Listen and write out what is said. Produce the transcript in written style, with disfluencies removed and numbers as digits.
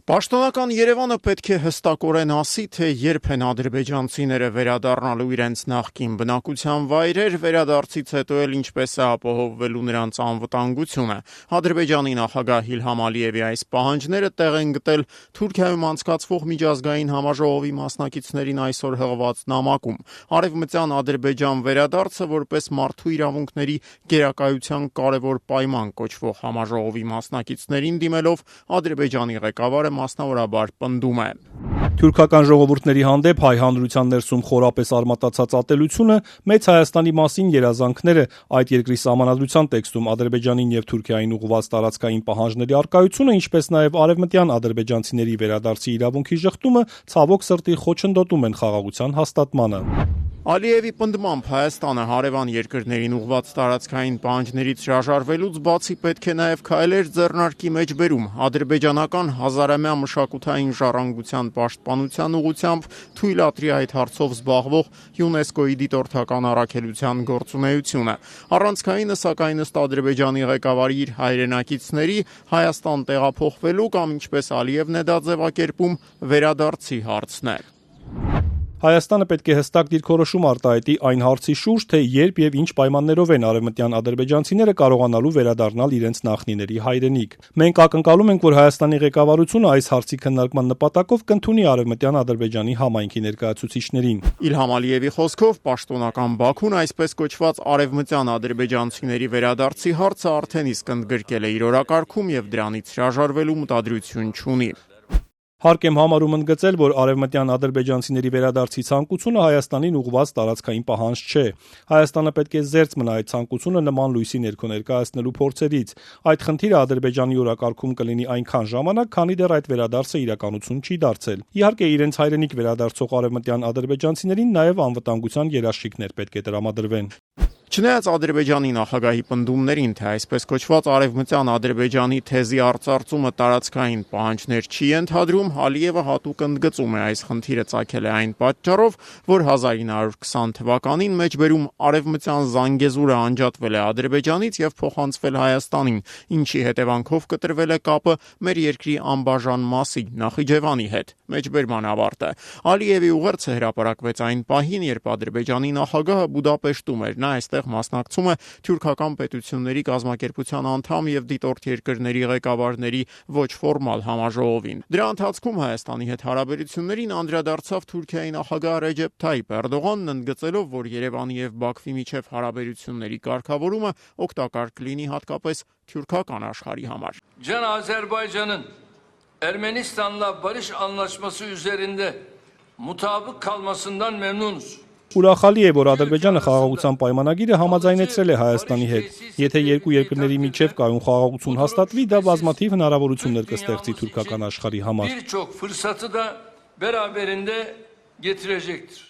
Պաշտոնական Երևանը պետք է հստակորեն ասի, թե երբ են ադրբեջանցիները վերադառնալու իրենց նախկին բնակության վայրեր, վերադարձից հետո էլ ինչպես է ապահովվելու նրանց անվտանգությունը։ Ադրբեջանի նախագահ Իլհամ Ալիևի այս պահանջները տեղ են գտել Թուրքիայում անցկացվող միջազգային համաժողովի մասնակիցներին այսօր հղված նամակում։ Արևմտյան Ադրբեջան վերադարձը որպես մարդու իրավունքների գերակայության կարևոր պայման կոչվող համաժողովի մասնակիցներին դիմելով Ադրբեջանի ղեկավարը մասնավորաբար պնդում է. Թուրքական ժողովուրդների հանդեպ հայ հանրության ներսում խորապես արմատացած ատելությունը, մեծ Հայաստանի մասին երազանքները, այդ երկրի սահմանադրության տեքստում Ադրբեջանին եւ Թուրքիային ուղղված տարածքային պահանջների առկայությունը, ինչպես նաեւ արևմտյան ադրբեջանցիների վերադարձի իրավունքի ժխտումը ցավոք սրտի խոչընդոտում են խաղաղության հաստատմանը։ Ալիևի պնդմամբ Հայաստանը հարևան երկրներին ուղղված տարածքային պահանջներից հրաժարվելուց բացի պետք է նաև քայլեր ձեռնարկի մեջբերում ադրբեջանական հազարամյա մշակութային ժառանգության պաշտպանության ուղղությամբ թույլատրի այդ հարցով զբաղվող ՅՈՒՆԵՍԿՕ-ի դիտորդական առաքելության գործունեությունը։ Առանցքայինը սակայն ըստ Ադրբեջանի ղեկավարի իր հայրենակիցների Հայաստան տեղափոխվելու կամ ինչպես Ալիևն է դա ձևակերպում վերադարձի հարցն է։ Հայաստանը պետք է հստակ դիրքորոշում արտահայտի այն հարցի շուրջ, թե երբ եւ ինչ պայմաններով են արևմտյան ադրբեջանցիները կարողանալու վերադառնալ իրենց նախնիների հայրենիք։ Մենք ակնկալում ենք, որ Հայաստանի ղեկավարությունը այս հարցի քննարկման նպատակով կընդունի արևմտյան Ադրբեջանի համայնքի ներկայացուցիչներին։ Իլհամ Ալիևի խոսքով պաշտոնական Բաքուն այսպես կոչված արևմտյան ադրբեջանցիների վերադարձի հարցը արդեն իսկ ընդգրկել է իր օրակարգում եւ դրանից հրաժարվելու մտադրություն չունի։ Հարկ եմ համարում ընդգծել, որ արևմտյան ադրբեջանցիների վերադարձի ցանկությունը Հայաստանին ուղղված տարածքային պահանջ չէ։ Հայաստանը պետք է զերծ մնա այդ ցանկությունը նման լույսի ներքո ներկայացնելու փորձերից։ Այդ խնդիրը Ադրբեջանի օրակարգում կլինի այնքան ժամանակ, քանի դեռ այդ վերադարձը իրականություն չի դարձել։ Իհարկե, իրենց հայրենիք վերադարձող արևմտյան ադրբեջանցիներին նաև անվտանգության երաշխիքներ պետք է տրամադրվեն։ Չնայած Ադրբեջանի նախագահի պնդումներին, թե այսպես կոչված արևմտյան Ադրբեջանի թեզի արծարծումը տարածքային պահանջներ չի ենթադրում, Ալիևը հատուկ ընդգծում է այս խնդիրը ծագել է այն պատճառով, որ 1920 թվականին մեջբերում արևմտյան Զանգեզուրը անջատվել է Ադրբեջանից եւ փոխանցվել Հայաստանին, ինչի հետևանքով կտրվել է կապը մեր երկրի անբաժան մասի Նախիջևանի հետ։ Մեջբերման ավարտը։ Ալիևի ուղերձը հրապարակվեց այն պահին, երբ Ադրբեջանի նախագահը Բուդապեշտում էր։ Նա այստեղ մասնակցում է թուրքական պետությունների կազմակերպության անդամ եւ դիտորդ երկրների ղեկավարների ոչ ֆորմալ համաժողովին։ Դրա ընթացքում Հայաստանի հետ հարաբերություններին անդրադարձավ Թուրքիայի նախագահ Ռեջեփ Թայիփ Էրդողանն, ընդգծելով, որ Երևանի եւ Բաքվի միջև հարաբերությունների կարգավորումը օգտակար կլինի հատկապես թուրքական աշխարհի համար։ Can Azerbaycan'ın Ermenistan'la barış anlaşması üzerinde mutabık kalmasından memnunuz. Ուրախալի է, որ Ադրբեջանը խաղաղության պայմանագիրը համաձայնեցրել է Հայաստանի հետ։ Եթե երկու երկրների միջև կայուն խաղաղություն հաստատվի, դա բազմաթիվ հնարավորություններ կստեղծի թուրքական աշխարհի համար։ Birçok fırsatı da beraberinde getirecektir.